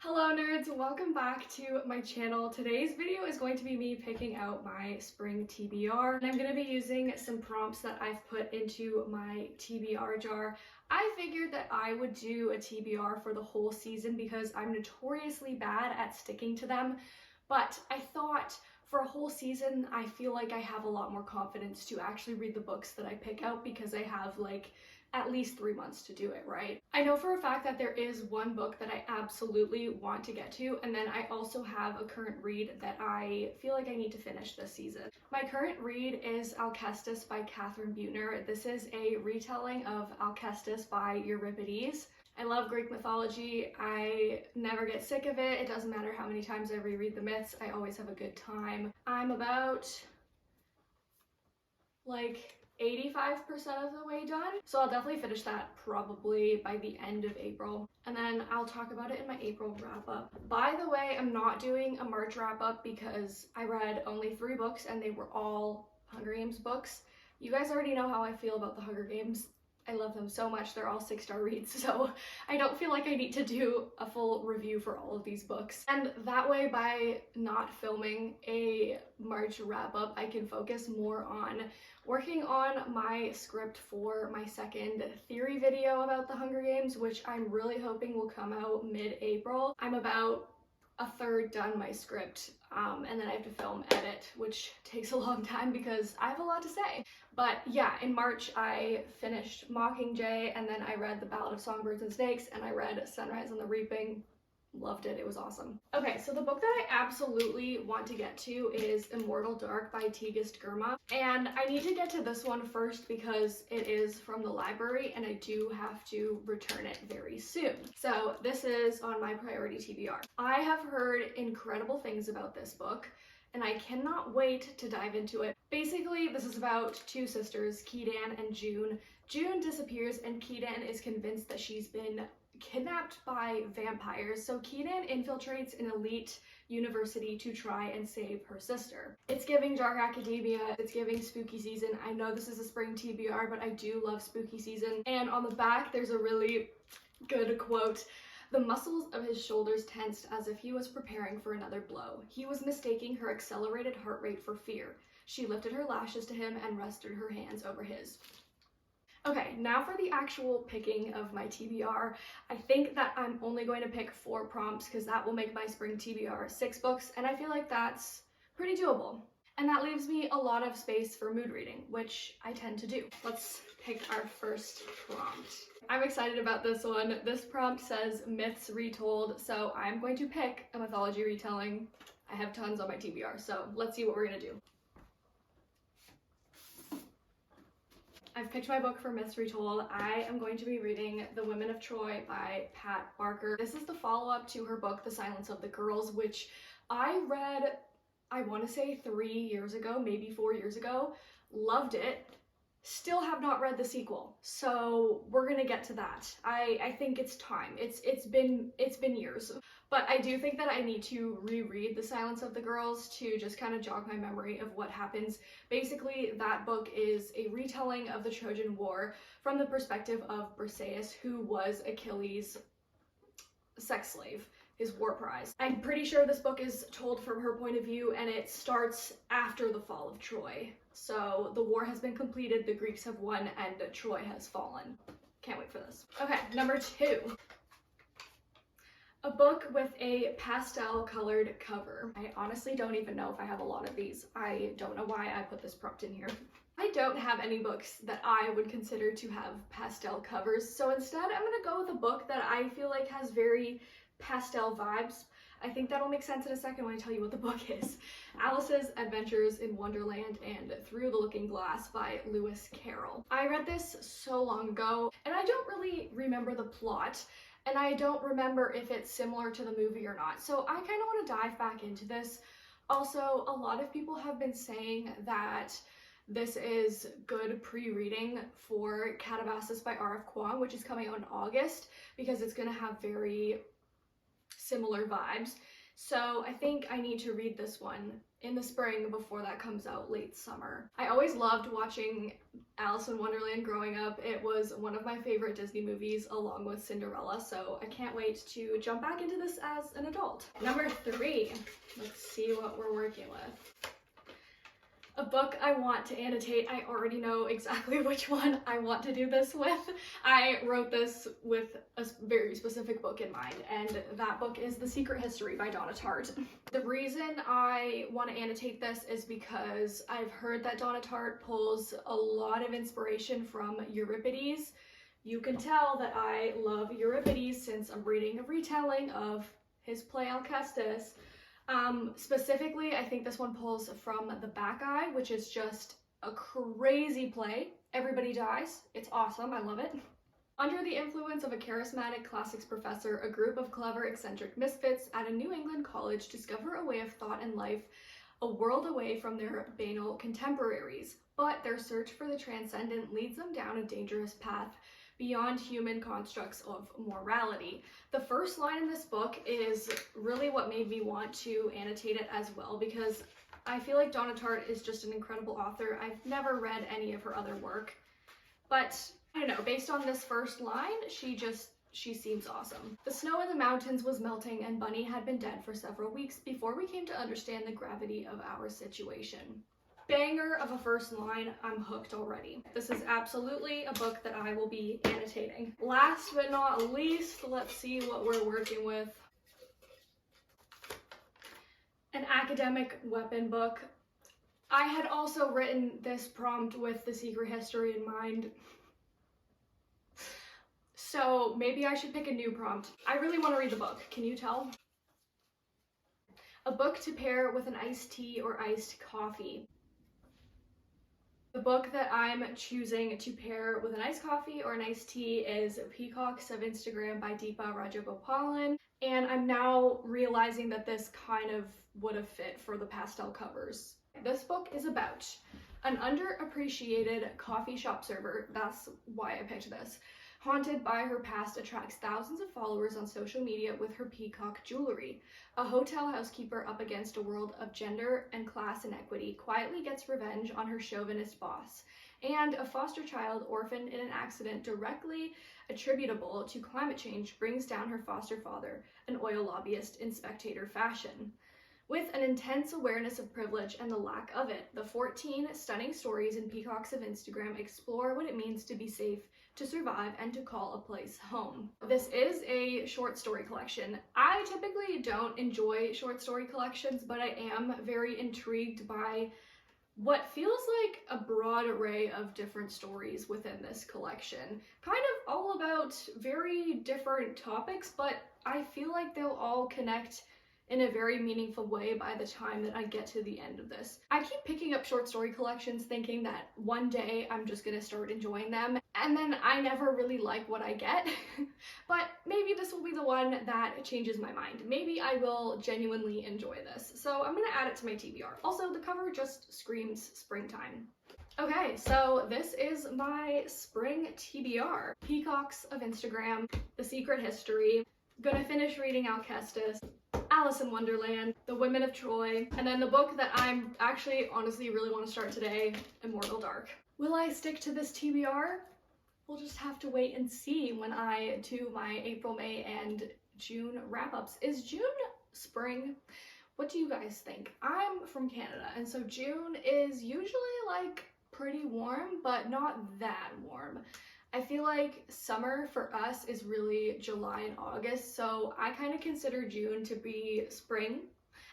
Hello nerds, welcome back to my channel. Today's video is going to be me picking out my spring TBR, and I'm going to be using some prompts that I've put into my TBR jar. I figured that I would do a TBR for the whole season because I'm notoriously bad at sticking to them, but I thought for a whole season I feel like I have a lot more confidence to actually read the books that I pick out because I have like at least 3 months to do it, right? I know for a fact that there is one book that I absolutely want to get to, and then I also have a current read that I feel like I need to finish this season. My current read is Alcestis by Katharine Beutner. This is a retelling of Alcestis by Euripides. I love Greek mythology. I never get sick of it. It doesn't matter how many times I reread the myths. I always have a good time. I'm about like 85% of the way done. So I'll definitely finish that probably by the end of April. And then I'll talk about it in my April wrap up. By the way, I'm not doing a March wrap up because I read only 3 books and they were all Hunger Games books. You guys already know how I feel about the Hunger Games. I love them so much. They're all 6-star reads, so I don't feel like I need to do a full review for all of these books. And that way, by not filming a March wrap-up, I can focus more on working on my script for my second theory video about the Hunger Games, which I'm really hoping will come out mid-April. I'm about a third done my script, and then I have to film edit, which takes a long time because I have a lot to say. But yeah, in March I finished Mockingjay, and then I read The Ballad of Songbirds and Snakes, and I read Sunrise on the Reaping. Loved it. It was awesome. Okay, so the book that I absolutely want to get to is Immortal Dark by Tigest Girma, and I need to get to this one first because it is from the library and I do have to return it very soon. So this is on my priority TBR. I have heard incredible things about this book and I cannot wait to dive into it. Basically, this is about 2 sisters, Keenan and June. June disappears and Keenan is convinced that she's been kidnapped by vampires, so Keenan infiltrates an elite university to try and save her sister. It's giving dark academia, it's giving spooky season. I know this is a spring TBR, but I do love spooky season. And on the back there's a really good quote. The muscles of his shoulders tensed as if he was preparing for another blow. He was mistaking her accelerated heart rate for fear. She lifted her lashes to him and rested her hands over his. Okay, now for the actual picking of my TBR. I think that I'm only going to pick 4 prompts because that will make my spring TBR 6 books, and I feel like that's pretty doable. And that leaves me a lot of space for mood reading, which I tend to do. Let's pick our first prompt. I'm excited about this one. This prompt says myths retold, so I'm going to pick a mythology retelling. I have tons on my TBR, so let's see what we're gonna do. I've picked my book for Myths Retold. I am going to be reading The Women of Troy by Pat Barker. This is the follow-up to her book, The Silence of the Girls, which I read, I want to say 3 years ago, maybe 4 years ago. Loved it. Still have not read the sequel, so we're gonna get to that. I think it's time. It's been years. But I do think that I need to reread The Silence of the Girls to just kind of jog my memory of what happens. Basically, that book is a retelling of the Trojan War from the perspective of Briseis, who was Achilles' sex slave, his war prize. I'm pretty sure this book is told from her point of view, and it starts after the fall of Troy. So the war has been completed, the Greeks have won, and Troy has fallen. Can't wait for this. Okay, number 2. A book with a pastel colored cover. I honestly don't even know if I have a lot of these. I don't know why I put this prompt in here. I don't have any books that I would consider to have pastel covers, so instead I'm gonna go with a book that I feel like has very pastel vibes. I think that'll make sense in a second when I tell you what the book is. Alice's Adventures in Wonderland and Through the Looking Glass by Lewis Caroll. I read this so long ago, and I don't really remember the plot, and I don't remember if it's similar to the movie or not, so I kind of want to dive back into this. Also, a lot of people have been saying that this is good pre-reading for Catabasis by R.F. Kuang, which is coming out in August, because it's going to have very similar vibes. So I think I need to read this one in the spring before that comes out late summer. I always loved watching Alice in Wonderland growing up. It was one of my favorite Disney movies along with Cinderella, so I can't wait to jump back into this as an adult. Number 3, let's see what we're working with. A book I want to annotate. I already know exactly which one I want to do this with. I wrote this with a very specific book in mind, and that book is The Secret History by Donna Tartt. The reason I want to annotate this is because I've heard that Donna Tartt pulls a lot of inspiration from Euripides. You can tell that I love Euripides since I'm reading a retelling of his play Alcestis. Specifically, I think this one pulls from The Bacchae, which is just a crazy play. Everybody dies. It's awesome. I love it. Under the influence of a charismatic classics professor, a group of clever, eccentric misfits at a New England college discover a way of thought and life, a world away from their banal contemporaries. But their search for the transcendent leads them down a dangerous path beyond human constructs of morality. The first line in this book is really what made me want to annotate it as well, because I feel like Donna Tartt is just an incredible author. I've never read any of her other work, but I don't know, based on this first line, she seems awesome. The snow in the mountains was melting and Bunny had been dead for several weeks before we came to understand the gravity of our situation. Banger of a first line, I'm hooked already. This is absolutely a book that I will be annotating. Last but not least, let's see what we're working with. An academic weapon book. I had also written this prompt with The Secret History in mind, so maybe I should pick a new prompt. I really want to read the book, can you tell? A book to pair with an iced tea or iced coffee. The book that I'm choosing to pair with an iced coffee or an iced tea is Peacocks of Instagram by Deepa Rajagopalan, and I'm now realizing that this kind of would have fit for the pastel covers. This book is about an underappreciated coffee shop server, that's why I picked this, haunted by her past, attracts thousands of followers on social media with her peacock jewelry. A hotel housekeeper up against a world of gender and class inequity quietly gets revenge on her chauvinist boss. And a foster child orphaned in an accident directly attributable to climate change brings down her foster father, an oil lobbyist, in spectator fashion. With an intense awareness of privilege and the lack of it, the 14 stunning stories in Peacocks of Instagram explore what it means to be safe, to survive, and to call a place home. This is a short story collection. I typically don't enjoy short story collections, but I am very intrigued by what feels like a broad array of different stories within this collection. Kind of all about very different topics, but I feel like they'll all connect in a very meaningful way by the time that I get to the end of this. I keep picking up short story collections thinking that one day I'm just gonna start enjoying them, and then I never really like what I get. But maybe this will be the one that changes my mind. Maybe I will genuinely enjoy this. So I'm gonna add it to my TBR. Also, the cover just screams springtime. Okay, so this is my spring TBR. Peacocks of Instagram, The Secret History, gonna finish reading Alcestis, Alice in Wonderland, The Women of Troy, and then the book that I'm actually honestly really want to start today, Immortal Dark. Will I stick to this TBR? We'll just have to wait and see when I do my April, May, and June wrap-ups. Is June spring? What do you guys think? I'm from Canada, and so June is usually like pretty warm, but not that warm. I feel like summer for us is really July and August, so I kind of consider June to be spring,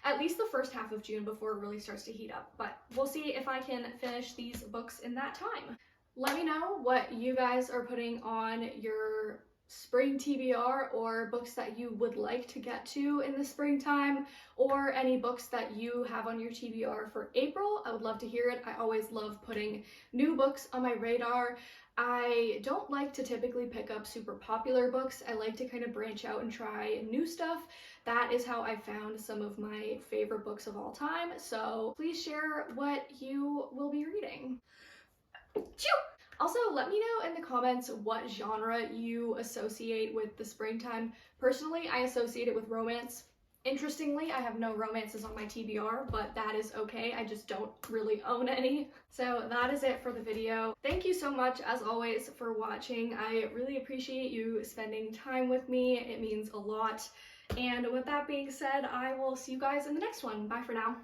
at least the first half of June before it really starts to heat up, but we'll see if I can finish these books in that time. Let me know what you guys are putting on your spring TBR, or books that you would like to get to in the springtime, or any books that you have on your TBR for April. I would love to hear it. I always love putting new books on my radar. I don't like to typically pick up super popular books. I like to kind of branch out and try new stuff. That is how I found some of my favorite books of all time. So please share what you will be reading. Also, let me know in the comments what genre you associate with the springtime. Personally, I associate it with romance. Interestingly, I have no romances on my TBR, but that is okay. I just don't really own any. So that is it for the video. Thank you so much, as always, for watching. I really appreciate you spending time with me. It means a lot. And with that being said, I will see you guys in the next one. Bye for now.